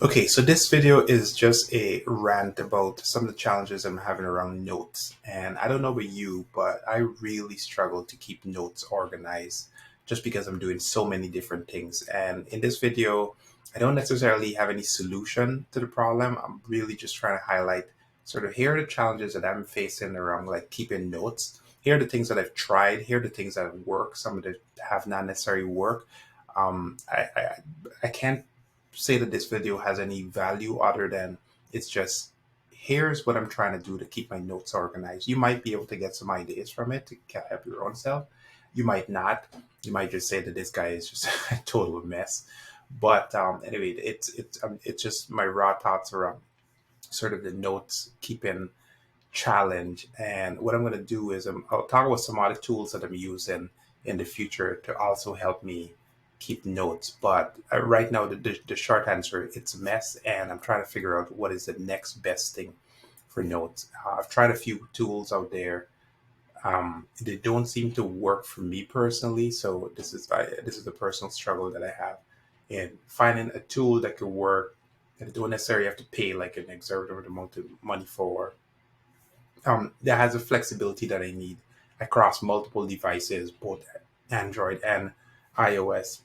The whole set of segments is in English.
Okay, so this video is just a rant about some of the challenges I'm having around notes. And I don't know about you, but I really struggle to keep notes organized just because I'm doing so many different things. And in this video, I don't necessarily have any solution to the problem. I'm really just trying to highlight sort of here are the challenges that I'm facing around like keeping notes. Here are the things that I've tried. Here are the things that have worked. Some of them have not necessarily worked. I can't say that this video has any value other than it's just here's what I'm trying to do to keep my notes organized. You might be able to get some ideas from it to help your own self. You might not. You might just say that this guy is just a total mess. But anyway, it's just my raw thoughts around sort of the notes keeping challenge. And what I'm going to do is I'll talk about some other tools that I'm using in the future to also help me keep notes. But right now, the short answer, it's a mess. And I'm trying to figure out what is the next best thing for notes. I've tried a few tools out there. They don't seem to work for me personally. So this is the personal struggle that I have in finding a tool that could work that I don't necessarily have to pay like an exorbitant amount of money for, that has the flexibility that I need across multiple devices, both Android and iOS.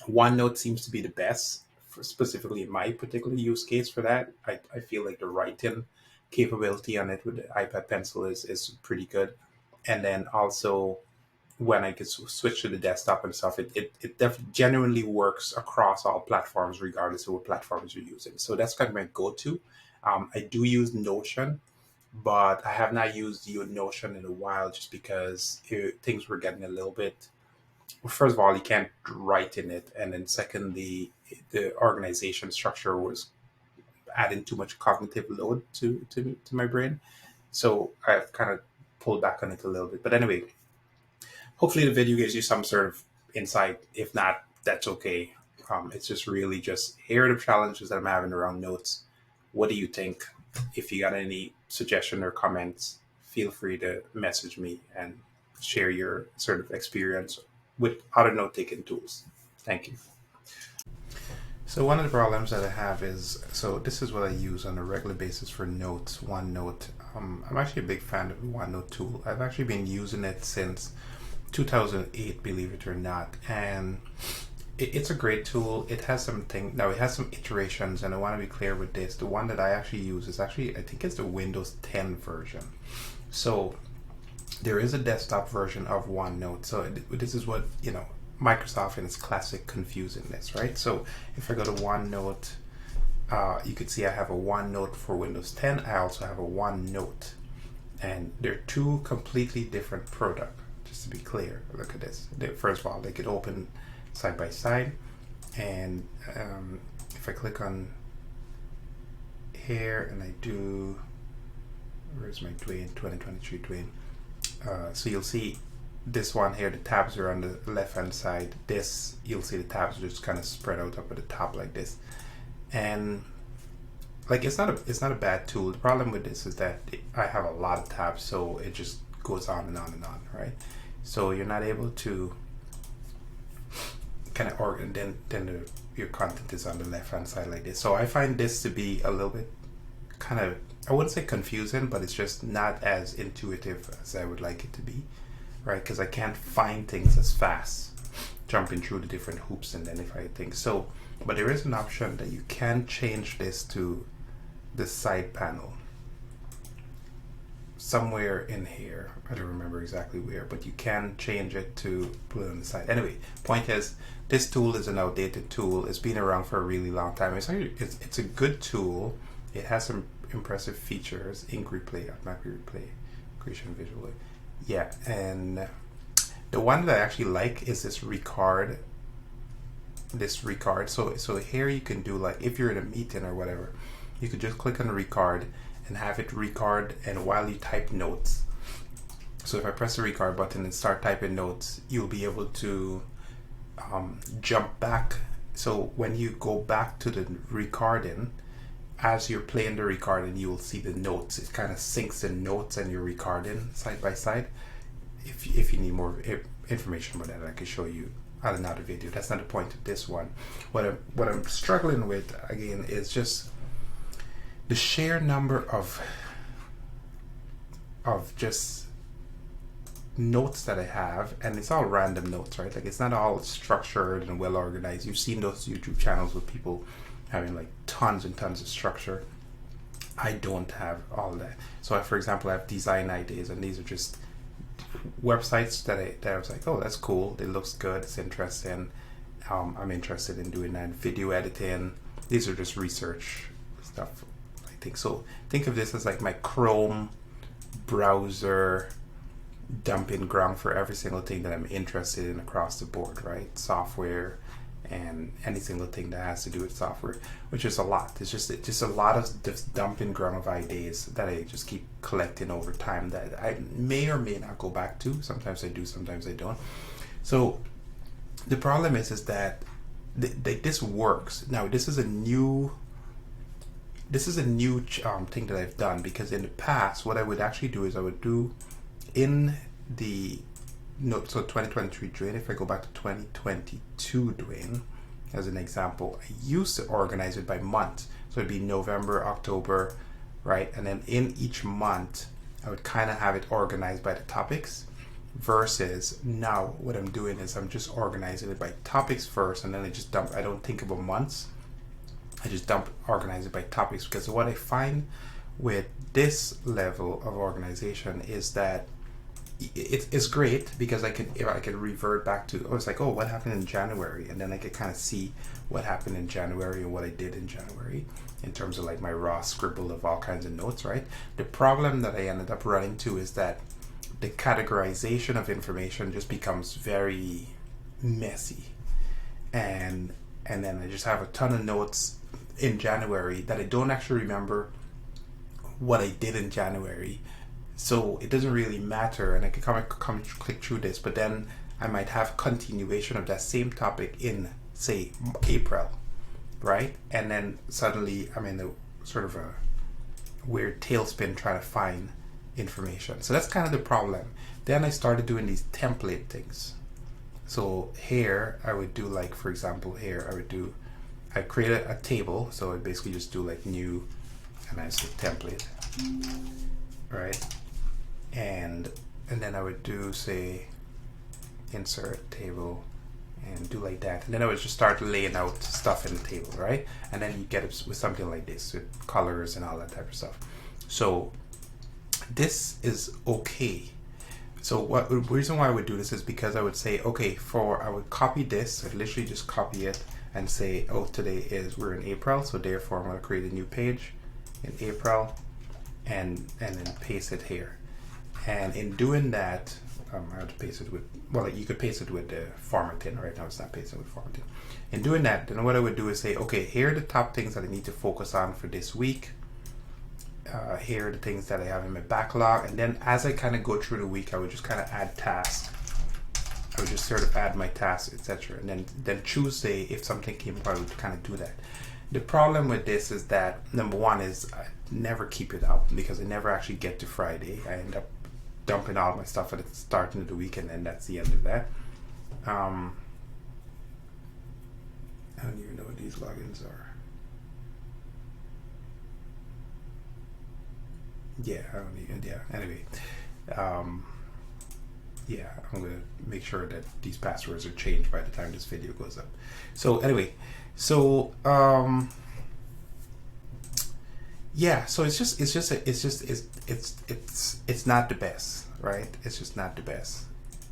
OneNote seems to be the best, for specifically in my particular use case for that. I feel like the writing capability on it with the iPad Pencil is pretty good. And then also when I could switch to the desktop and stuff, it genuinely works across all platforms, regardless of what platforms you're using. So that's kind of my go-to. I do use Notion, but I have not used Notion in a while just because things were getting a little bit. Well, first of all, you can't write in it, and then secondly, the organization structure was adding too much cognitive load to my brain. So I've kind of pulled back on it a little bit. But anyway, hopefully the video gives you some sort of insight. If not, that's okay. It's just really just here are the challenges that I'm having around notes. What do you think? If you got any suggestion or comments, feel free to message me and share your sort of experience with other note taking tools. Thank you. So one of the problems that I have is, so this is what I use on a regular basis for notes, OneNote. I'm actually a big fan of the OneNote tool. I've actually been using it since 2008, believe it or not. And it's a great tool. It has something, now it has some iterations, and I want to be clear with this. The one that I actually use is actually, I think it's the Windows 10 version. So there is a desktop version of OneNote. So this is what, Microsoft in its classic confusingness, right? So if I go to OneNote, you could see I have a OneNote for Windows 10. I also have a OneNote, and they're two completely different products. Just to be clear, look at this. First of all, they could open side by side, and if I click on here and I do, where's my Dwayne 2023 Dwayne? So you'll see this one here, the tabs are on the left hand side. This, you'll see the tabs just kind of spread out up at the top like this. And like it's not a bad tool. The problem with this is that I have a lot of tabs, so it just goes on and on and on, right? So you're not able to kind of organ, then your content is on the left hand side like this. So I find this to be a little bit kind of, I wouldn't say confusing, but it's just not as intuitive as I would like it to be, right? Because I can't find things as fast, jumping through the different hoops and then if I think so. But there is an option that you can change this to the side panel somewhere in here. I don't remember exactly where, but you can change it to put it on the side. Anyway, point is, this tool is an outdated tool. It's been around for a really long time. It's a good tool. It has some impressive features: ink replay, automatic replay, creation visually. Yeah, and the one that I actually like is this record. So here you can do, like, if you're in a meeting or whatever, you could just click on record and have it record, and while you type notes. So if I press the record button and start typing notes, you'll be able to jump back. So when you go back to the recording, as you're playing the recording, you will see the notes. It kind of syncs the notes and your recording side by side. If you need more information about that, I can show you. add another video. That's not the point of this one. What I'm struggling with again is just the sheer number of just notes that I have, and it's all random notes, right? Like it's not all structured and well organized. You've seen those YouTube channels with people having like tons and tons of structure. I don't have all that. So for example, I have design ideas, and these are just websites that I was like, oh, that's cool, it looks good, it's interesting, I'm interested in doing that. Video editing, these are just research stuff, I think. So think of this as like my Chrome browser dumping ground for every single thing that I'm interested in across the board, right? Software and any single thing that has to do with software, which is a lot. It's just a lot of this dumping ground of ideas that I just keep collecting over time that I may or may not go back to. Sometimes I do, sometimes I don't. So the problem is that this works. Now this is a new thing that I've done, because in the past what I would actually do is I would do in the note, so 2023 Dwayne, if I go back to 2022 Dwayne as an example, I used to organize it by month. So it'd be November, October, right? And then in each month I would kind of have it organized by the topics, versus now what I'm doing is I'm just organizing it by topics first, and then I just dump. I don't think about months, I just organize it by topics, because what I find with this level of organization is that it's great, because I could revert back to, it's like, oh, what happened in January, and then I could kind of see what happened in January and what I did in January in terms of like my raw scribble of all kinds of notes, right? The problem that I ended up running into is that the categorization of information just becomes very messy, and then I just have a ton of notes in January that I don't actually remember what I did in January. So it doesn't really matter, and I can come click through this, but then I might have continuation of that same topic in, say, April, right? And then suddenly I'm in a sort of a weird tailspin trying to find information. So that's kind of the problem. Then I started doing these template things. So here I would do, like, for example, here I created a table. So I basically just do like new, and I say template, right? And then I would do, say, insert table, and do like that. And then I would just start laying out stuff in the table, right? And then you get it with something like this, with colors and all that type of stuff. So this is okay. So the reason why I would do this is because I would say, okay, I would copy this. I'd literally just copy it and say, oh, we're in April, so therefore I'm going to create a new page in April, and then paste it here. And in doing that, I have to paste it with, well, you could paste it with the formatting. Right now it's not pasted with formatting. In doing that, then what I would do is say, okay, here are the top things that I need to focus on for this week. Here are the things that I have in my backlog. And then as I kind of go through the week, I would just kind of add tasks. I would just sort of add my tasks, etc. And then Tuesday, if something came up, I would kind of do that. The problem with this is that, number one, is I never keep it up, because I never actually get to Friday. I end up dumping all my stuff at the start of the week, and then that's the end of that. I don't even know what these logins are. Yeah, I don't even, yeah, anyway. Yeah, I'm gonna make sure that these passwords are changed by the time this video goes up. So anyway, yeah, so it's not the best, right? It's just not the best.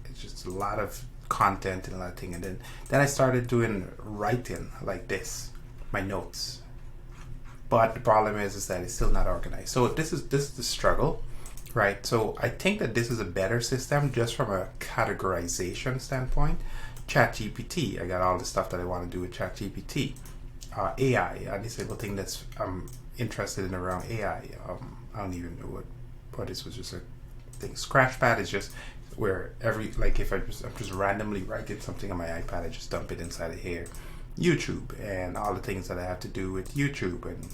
It's just a lot of content and a lot of things. And then I started doing writing like this, my notes. But the problem is that it's still not organized. So this is the struggle, right? So I think that this is a better system just from a categorization standpoint. ChatGPT, I got all the stuff that I want to do with ChatGPT. AI, any single thing that's interested in around AI. I don't even know what this was, just a thing. Scratchpad is just where if I'm just randomly writing something on my iPad, I just dump it inside of here. YouTube and all the things that I have to do with YouTube and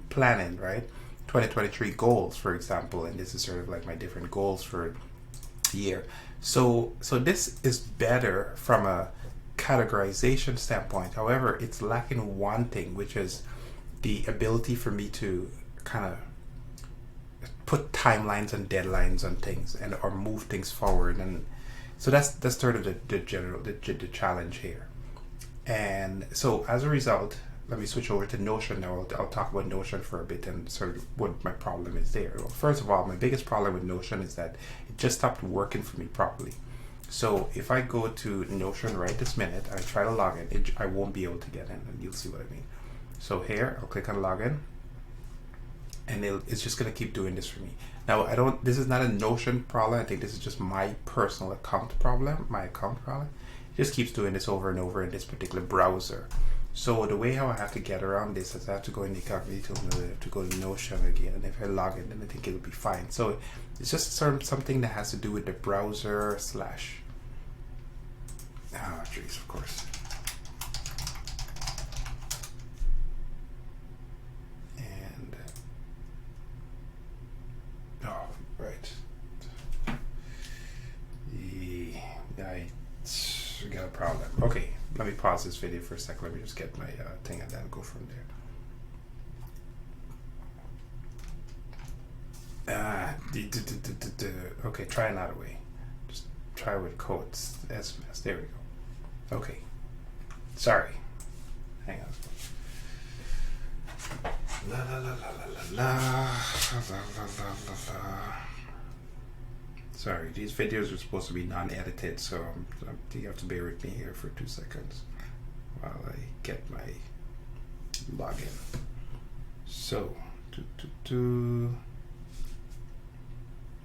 planning, right? 2023 goals, for example, and this is sort of like my different goals for the year. So this is better from a categorization standpoint. However, it's lacking one thing, which is the ability for me to kind of put timelines and deadlines on things and or move things forward. And so that's sort of the challenge here. And so as a result, let me switch over to Notion now. I'll talk about Notion for a bit and sort of what my problem is there. Well, first of all, my biggest problem with Notion is that it just stopped working for me properly. So if I go to Notion right this minute, I try to log in, I won't be able to get in, and you'll see what I mean. So here, I'll click on login, and it's just going to keep doing this for me. Now, this is not a Notion problem. I think this is just my personal account problem, It just keeps doing this over and over in this particular browser. So the way how I have to get around this is I have to go in the incognito mode, I have to go to Notion again, and if I log in, then I think it'll be fine. So it's just sort of something that has to do with the browser slash, jeez, of course. And, right. I got a problem. Okay, let me pause this video for a second. Let me just get my thing and then go from there. Okay, try another way. Just try with quotes. SMS. There we go. Okay. Sorry. Hang on. La la la la la la la la. Sorry, these videos are supposed to be non-edited, so you have to bear with me here for 2 seconds while I get my login. So,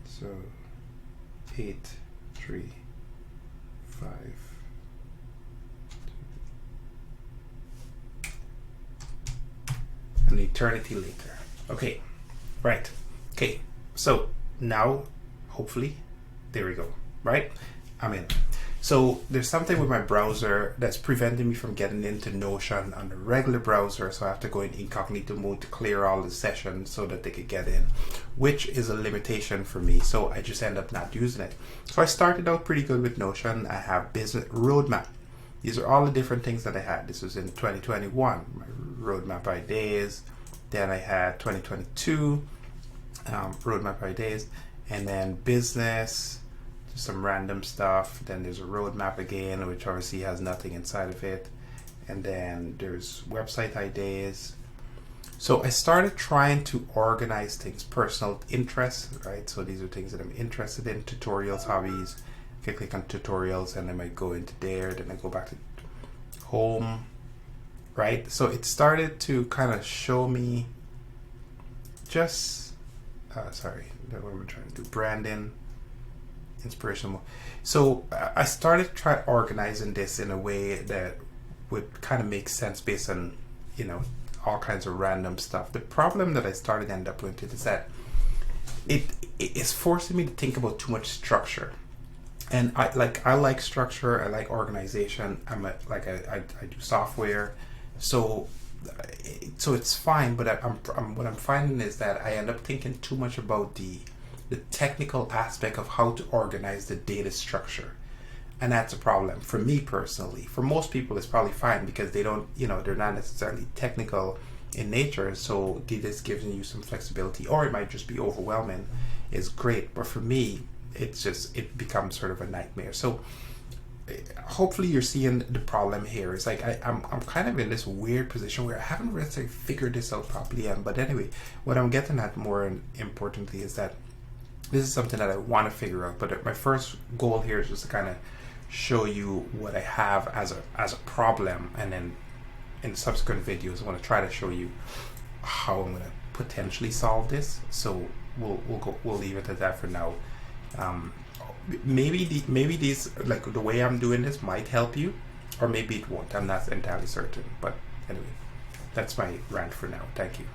so 8, 3, 5. An eternity later. Okay, right. Okay, so now, hopefully, there we go, right? I'm in. So there's something with my browser that's preventing me from getting into Notion on the regular browser, so I have to go in incognito mode to clear all the sessions so that they could get in, which is a limitation for me, so I just end up not using it. So I started out pretty good with Notion. I have business roadmap. These are all the different things that I had. This was in 2021, my roadmap ideas. Then I had 2022 roadmap ideas, and then business, just some random stuff. Then there's a roadmap again, which obviously has nothing inside of it. And then there's website ideas. So I started trying to organize things, personal interests, right? So these are things that I'm interested in, tutorials, hobbies. I can click on tutorials and I might go into there, then I go back to home, right? So it started to kind of show me just, sorry, what am I trying to do? Branding, inspirational. So I started organizing this in a way that would kind of make sense based on, all kinds of random stuff. The problem that I started end up with is that it is forcing me to think about too much structure. And I like structure, I like organization. I do software, so it's fine. But what I'm finding is that I end up thinking too much about the technical aspect of how to organize the data structure, and that's a problem for me personally. For most people, it's probably fine because they don't, they're not necessarily technical in nature. So this gives you some flexibility, or it might just be overwhelming. Is great, but for me, it becomes sort of a nightmare. So hopefully you're seeing the problem here. It's like I'm kind of in this weird position where I haven't really figured this out properly yet. But anyway, what I'm getting at more importantly is that this is something that I want to figure out. But my first goal here is just to kind of show you what I have as a problem, and then in subsequent videos I want to try to show you how I'm going to potentially solve this. So we'll leave it at that for now. Maybe these, like the way I'm doing this, might help you, or maybe it won't. I'm not entirely certain. But anyway, that's my rant for now. Thank you.